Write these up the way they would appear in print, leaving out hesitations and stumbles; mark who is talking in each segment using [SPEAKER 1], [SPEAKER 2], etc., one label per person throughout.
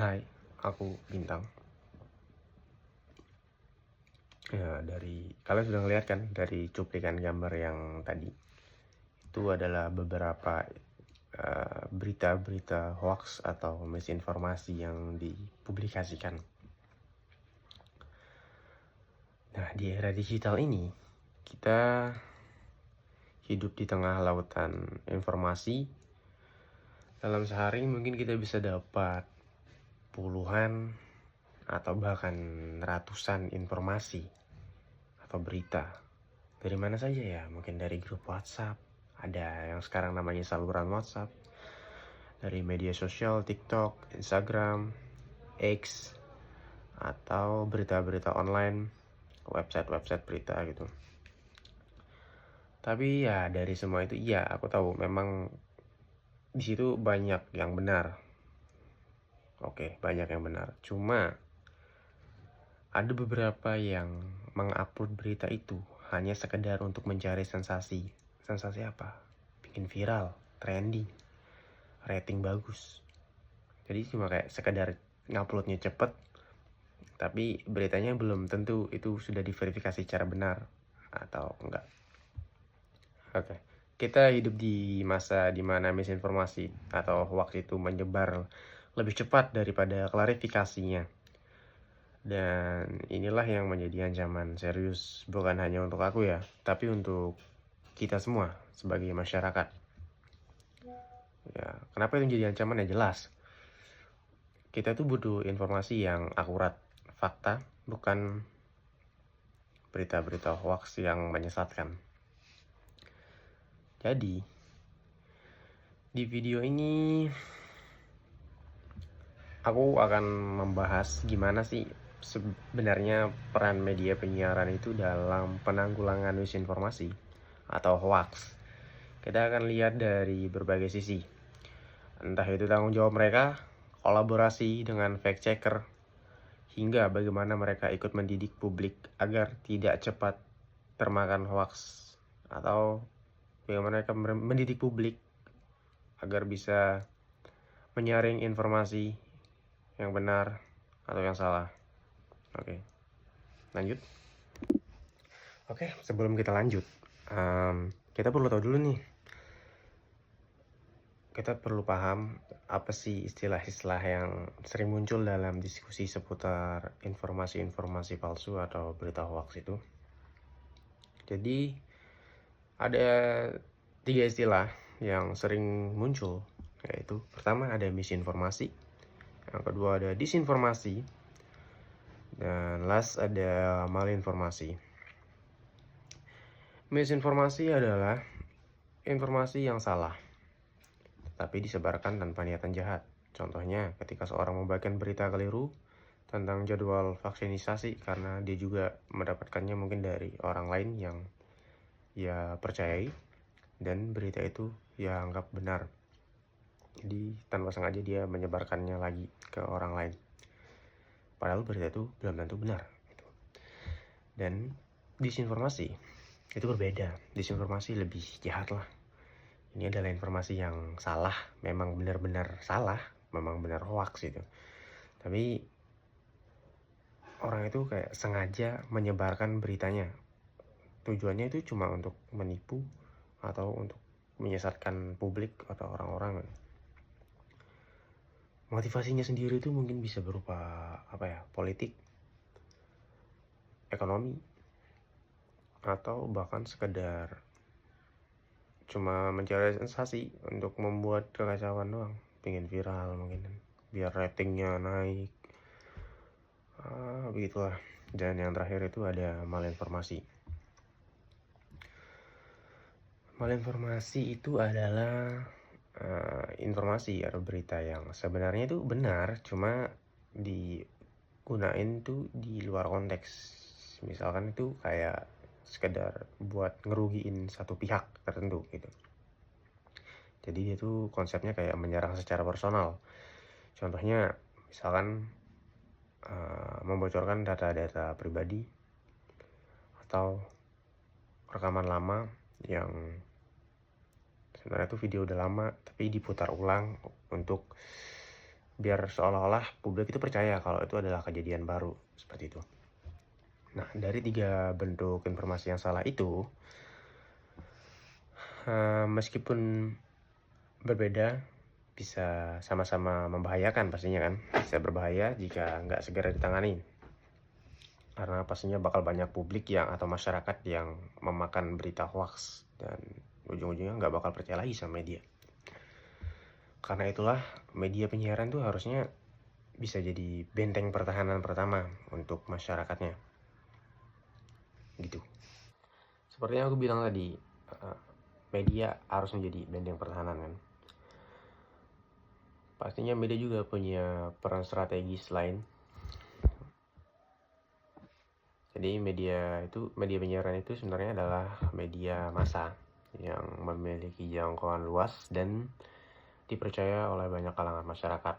[SPEAKER 1] Hai, aku Bintang. Ya, dari kalian sudah ngeliat kan dari cuplikan gambar yang tadi itu adalah beberapa berita-berita hoax atau misinformasi yang dipublikasikan. Nah, di era digital ini kita hidup di tengah lautan informasi. Dalam sehari mungkin kita bisa dapat puluhan atau bahkan ratusan informasi atau berita. Dari mana saja ya? Mungkin dari grup WhatsApp, ada yang sekarang namanya saluran WhatsApp, dari media sosial, TikTok, Instagram, X, atau berita-berita online, website-website berita gitu. Tapi ya dari semua itu iya, aku tahu memang di situ banyak yang benar. Oke, banyak yang benar. Cuma ada beberapa yang mengupload berita itu hanya sekedar untuk mencari sensasi. Sensasi apa? Bikin viral, trending, rating bagus. Jadi cuma kayak sekedar nguploadnya cepet, tapi beritanya belum tentu itu sudah diverifikasi secara benar atau enggak. Oke, kita hidup di masa dimana misinformasi atau hoax itu menyebar lebih cepat daripada klarifikasinya. Dan inilah yang menjadi ancaman serius, bukan hanya untuk aku ya, tapi untuk kita semua sebagai masyarakat. Ya, kenapa itu menjadi ancaman? Ya jelas, kita tuh butuh informasi yang akurat, fakta, bukan berita-berita hoax yang menyesatkan. Jadi, di video ini aku akan membahas gimana sih sebenarnya peran media penyiaran itu dalam penanggulangan misinformasi atau hoax. Kita akan lihat dari berbagai sisi. Entah itu tanggung jawab mereka, kolaborasi dengan fact checker, hingga bagaimana mereka ikut mendidik publik agar tidak cepat termakan hoax, atau bagaimana mereka mendidik publik agar bisa menyaring informasi yang benar atau yang salah. Oke, lanjut. Oke, sebelum kita lanjut, kita perlu tahu dulu nih, kita perlu paham apa sih istilah-istilah yang sering muncul dalam diskusi seputar informasi-informasi palsu atau berita hoax itu. Jadi ada 3 istilah yang sering muncul, yaitu pertama ada misinformasi, yang kedua ada disinformasi, dan last ada malinformasi. Misinformasi adalah informasi yang salah tapi disebarkan tanpa niatan jahat. Contohnya ketika seorang membagikan berita keliru tentang jadwal vaksinasi karena dia juga mendapatkannya mungkin dari orang lain yang ia percayai, dan berita itu ia anggap benar. Jadi tanpa sengaja dia menyebarkannya lagi ke orang lain, padahal berita itu belum tentu benar gitu. Dan disinformasi itu berbeda. Disinformasi lebih jahat lah. Ini adalah informasi yang salah, memang benar-benar salah, memang benar hoax gitu. Tapi orang itu kayak sengaja menyebarkan beritanya. Tujuannya itu cuma untuk menipu atau untuk menyesatkan publik atau orang-orang. Motivasinya sendiri itu mungkin bisa berupa apa ya, politik, ekonomi, atau bahkan sekedar cuma mencari sensasi untuk membuat kekacauan doang, pengen viral mungkin biar ratingnya naik. Begitulah. Dan yang terakhir itu ada malinformasi. Malinformasi itu adalah informasi atau berita yang sebenarnya itu benar, cuma digunain tuh di luar konteks. Misalkan itu kayak sekedar buat ngerugiin satu pihak tertentu gitu. Jadi dia tuh konsepnya kayak menyerang secara personal. Contohnya misalkan membocorkan data-data pribadi atau rekaman lama yang sebenarnya itu video udah lama tapi diputar ulang untuk biar seolah-olah publik itu percaya kalau itu adalah kejadian baru, seperti itu. Nah, dari 3 bentuk informasi yang salah itu, meskipun berbeda, bisa sama-sama membahayakan pastinya kan, bisa berbahaya jika nggak segera ditangani. Karena pastinya bakal banyak publik atau masyarakat yang memakan berita hoax, dan ujung-ujungnya nggak bakal percaya lagi sama media. Karena itulah media penyiaran tuh harusnya bisa jadi benteng pertahanan pertama untuk masyarakatnya. Gitu. Seperti yang aku bilang tadi, media harus menjadi benteng pertahanan kan. Pastinya media juga punya peran strategis lain. Jadi media penyiaran itu sebenarnya adalah media massa yang memiliki jangkauan luas dan dipercaya oleh banyak kalangan masyarakat,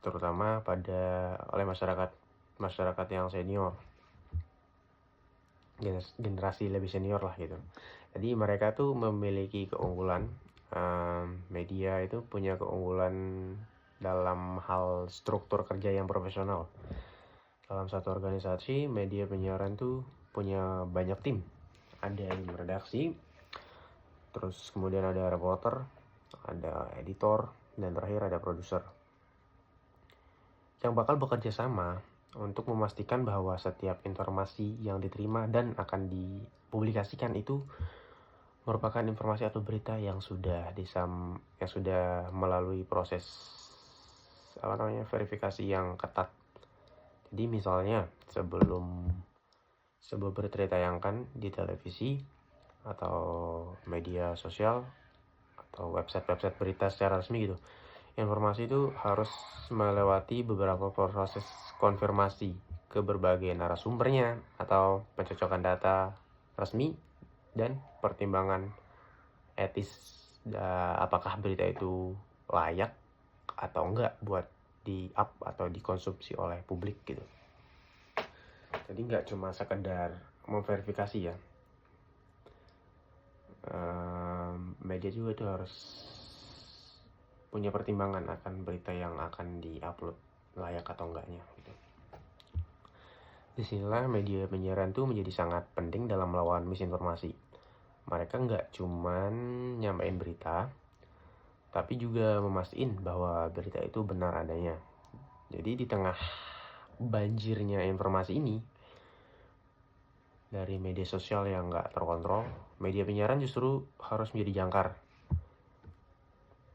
[SPEAKER 1] terutama oleh masyarakat yang senior, generasi lebih senior lah gitu. Jadi mereka tuh memiliki keunggulan, media itu punya keunggulan dalam hal struktur kerja yang profesional. Dalam satu organisasi, media penyiaran tuh punya banyak tim. Ada yang redaksi, terus kemudian ada reporter, ada editor, dan terakhir ada produser, yang bakal bekerja sama untuk memastikan bahwa setiap informasi yang diterima dan akan dipublikasikan itu merupakan informasi atau berita yang sudah melalui proses verifikasi yang ketat. Jadi misalnya sebelum berita ditayangkan di televisi atau media sosial atau website berita secara resmi gitu, informasi itu harus melewati beberapa proses konfirmasi ke berbagai narasumbernya atau pencocokan data resmi dan pertimbangan etis, apakah berita itu layak atau enggak buat di-up atau dikonsumsi oleh publik gitu. Jadi nggak cuma sekedar memverifikasi ya, media juga itu harus punya pertimbangan akan berita yang akan di-upload layak atau enggaknya gitu. Disinilah media penyiaran tuh menjadi sangat penting dalam melawan misinformasi. Mereka nggak cuman nyampein berita, tapi juga memastikan bahwa berita itu benar adanya. Jadi di tengah banjirnya informasi ini dari media sosial yang nggak terkontrol, media penyiaran justru harus menjadi jangkar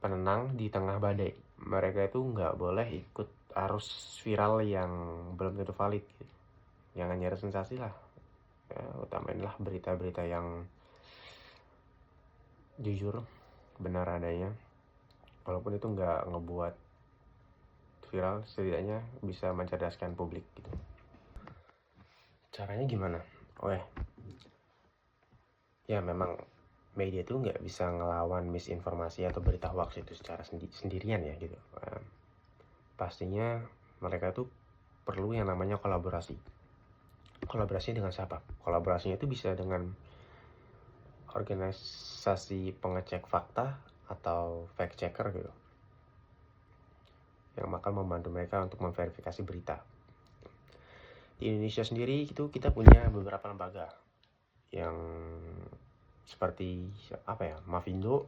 [SPEAKER 1] penenang di tengah badai. Mereka itu nggak boleh ikut arus viral yang belum tentu valid gitu. Jangan nyari sensasi lah, ya, utamainlah berita-berita yang jujur, benar adanya. Walaupun itu nggak ngebuat viral, setidaknya bisa mencerdaskan publik gitu. Caranya gimana? Ya memang media itu nggak bisa ngelawan misinformasi atau berita hoax itu secara sendirian ya gitu. Pastinya mereka tuh perlu yang namanya kolaborasi. Kolaborasi dengan siapa? Kolaborasinya itu bisa dengan organisasi pengecek fakta atau fact checker gitu, yang akan membantu mereka untuk memverifikasi berita. Di Indonesia sendiri itu kita punya beberapa lembaga yang seperti Mavindo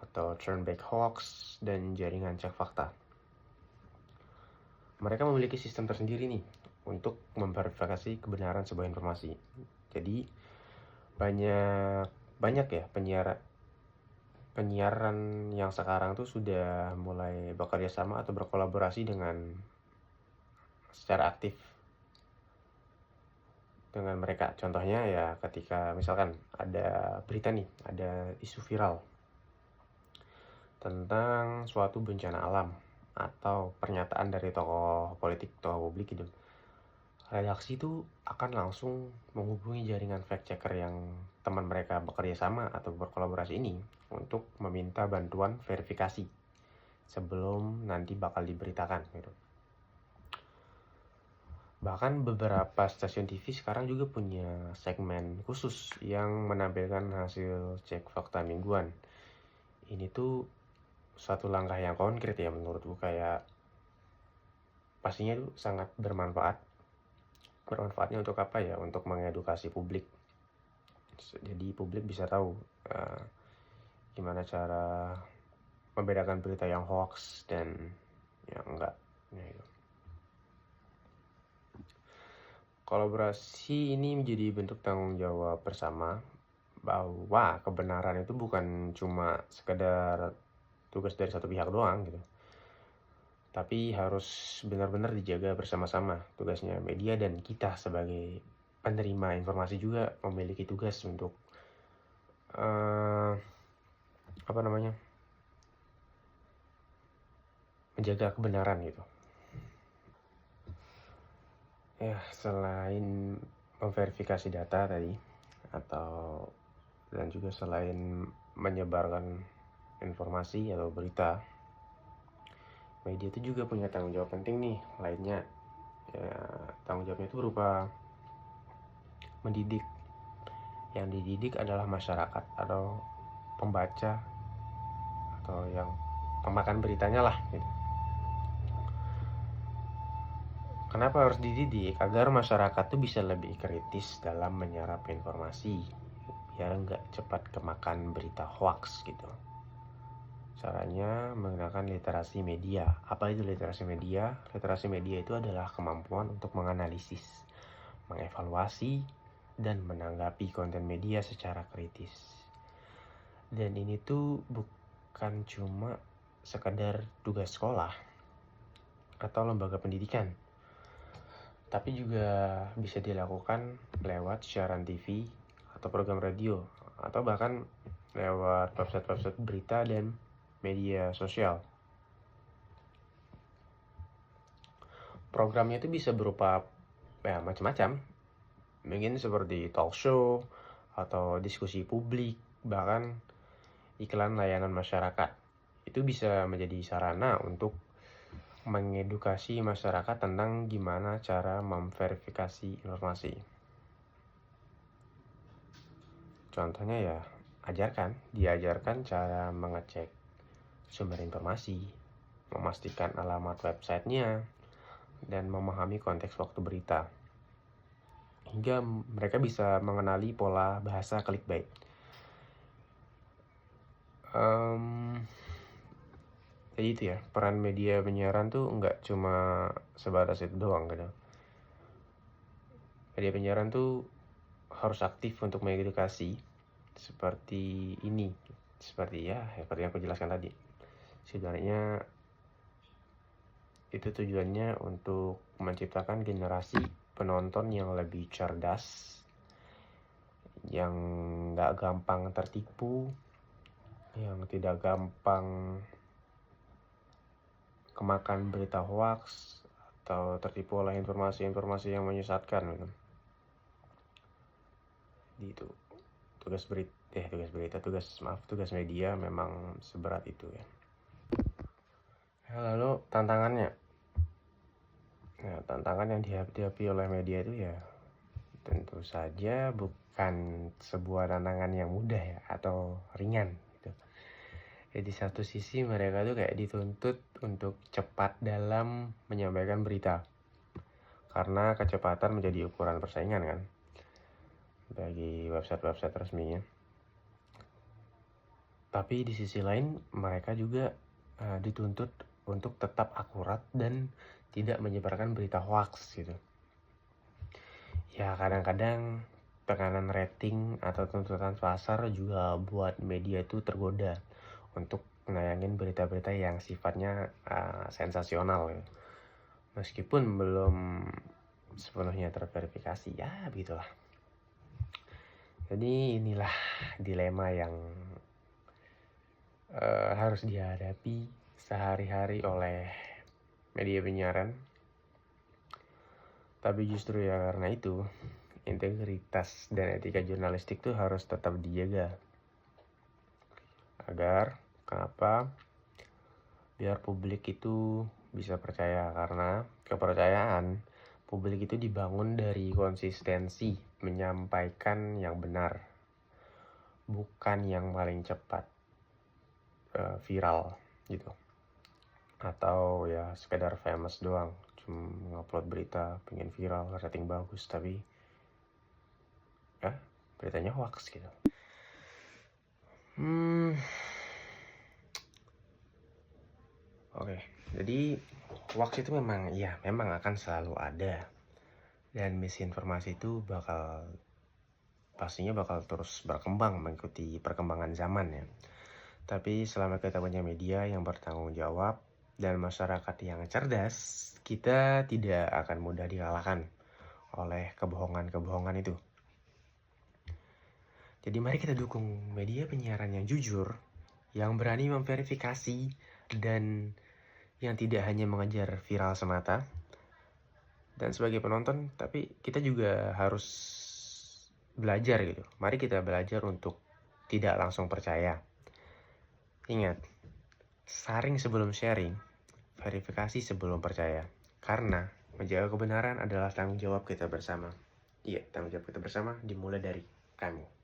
[SPEAKER 1] atau Turnback Hoax dan Jaringan Cek Fakta. Mereka memiliki sistem tersendiri nih untuk memverifikasi kebenaran sebuah informasi. Jadi banyak ya penyiaran yang sekarang tuh sudah mulai bekerja sama atau berkolaborasi secara aktif dengan mereka. Contohnya ya ketika misalkan ada berita nih, ada isu viral tentang suatu bencana alam atau pernyataan dari tokoh politik, tokoh publik gitu, redaksi itu akan langsung menghubungi jaringan fact checker yang teman mereka bekerja sama atau berkolaborasi ini untuk meminta bantuan verifikasi sebelum nanti bakal diberitakan gitu. Bahkan beberapa stasiun TV sekarang juga punya segmen khusus yang menampilkan hasil cek fakta mingguan. Ini tuh satu langkah yang konkret ya menurutku, kayak pastinya itu sangat bermanfaat. Bermanfaatnya untuk apa ya? Untuk mengedukasi publik. Jadi publik bisa tahu gimana cara membedakan berita yang hoax dan yang enggak. Ya, itu. Kolaborasi ini menjadi bentuk tanggung jawab bersama, bahwa kebenaran itu bukan cuma sekedar tugas dari satu pihak doang gitu, tapi harus benar-benar dijaga bersama-sama. Tugasnya media dan kita sebagai penerima informasi juga memiliki tugas untuk menjaga kebenaran gitu. Ya, selain memverifikasi data tadi, dan juga selain menyebarkan informasi atau berita, media itu juga punya tanggung jawab penting nih lainnya. Ya, tanggung jawabnya itu berupa mendidik. Yang dididik adalah masyarakat atau pembaca atau yang pemakan beritanya lah gitu. Kenapa harus dididik? Agar masyarakat tuh bisa lebih kritis dalam menyerap informasi, biar nggak cepat kemakan berita hoax gitu. Caranya menggunakan literasi media. Apa itu literasi media? Literasi media itu adalah kemampuan untuk menganalisis, mengevaluasi, dan menanggapi konten media secara kritis. Dan ini tuh bukan cuma sekedar tugas sekolah atau lembaga pendidikan, tapi juga bisa dilakukan lewat siaran TV atau program radio, atau bahkan lewat website-website berita dan media sosial. Programnya itu bisa berupa macam-macam, mungkin seperti talk show atau diskusi publik, bahkan iklan layanan masyarakat. Itu bisa menjadi sarana untuk mengedukasi masyarakat tentang gimana cara memverifikasi informasi. Contohnya ya, diajarkan cara mengecek sumber informasi, memastikan alamat websitenya, dan memahami konteks waktu berita. Hingga mereka bisa mengenali pola bahasa clickbait. Jadi itu ya, peran media penyiaran tuh nggak cuma sebatas itu doang gitu. Media penyiaran tuh harus aktif untuk mengedukasi seperti ini, seperti seperti yang aku jelaskan tadi. Sebenarnya itu tujuannya untuk menciptakan generasi penonton yang lebih cerdas, yang nggak gampang tertipu, yang tidak gampang kemakan berita hoax atau tertipu oleh informasi-informasi yang menyesatkan gitu. Itu tugas media memang seberat itu ya. Lalu tantangannya, tantangan yang dihadapi oleh media itu ya tentu saja bukan sebuah tantangan yang mudah ya atau ringan gitu. Ya, di satu sisi mereka tuh kayak dituntut untuk cepat dalam menyampaikan berita, karena kecepatan menjadi ukuran persaingan kan bagi website-website resminya. Tapi di sisi lain mereka juga dituntut untuk tetap akurat dan tidak menyebarkan berita hoax gitu. Ya kadang-kadang tekanan rating atau tuntutan pasar juga buat media itu tergoda untuk menayangin berita-berita yang sifatnya sensasional gitu. Meskipun belum sepenuhnya terverifikasi, ya begitulah. Jadi inilah dilema yang harus dihadapi sehari-hari oleh media penyiaran. Tapi justru ya karena itu, integritas dan etika jurnalistik tuh harus tetap dijaga. Kenapa? Biar publik itu bisa percaya, karena kepercayaan publik itu dibangun dari konsistensi menyampaikan yang benar, bukan yang paling cepat viral. gitu. Atau ya sekedar famous doang, cuma ngupload berita, pengen viral, rating bagus, tapi ya beritanya hoax gitu. Oke, jadi hoax itu memang akan selalu ada, dan misinformasi itu pastinya bakal terus berkembang mengikuti perkembangan zaman ya. Tapi selama kita punya media yang bertanggung jawab dan masyarakat yang cerdas, kita tidak akan mudah dikalahkan oleh kebohongan-kebohongan itu. Jadi mari kita dukung media penyiaran yang jujur, yang berani memverifikasi, dan yang tidak hanya mengejar viral semata. Dan sebagai penonton, tapi kita juga harus belajar gitu. Mari kita belajar untuk tidak langsung percaya. Ingat, saring sebelum sharing, verifikasi sebelum percaya. Karena menjaga kebenaran adalah tanggung jawab kita bersama. Iya, tanggung jawab kita bersama dimulai dari kamu.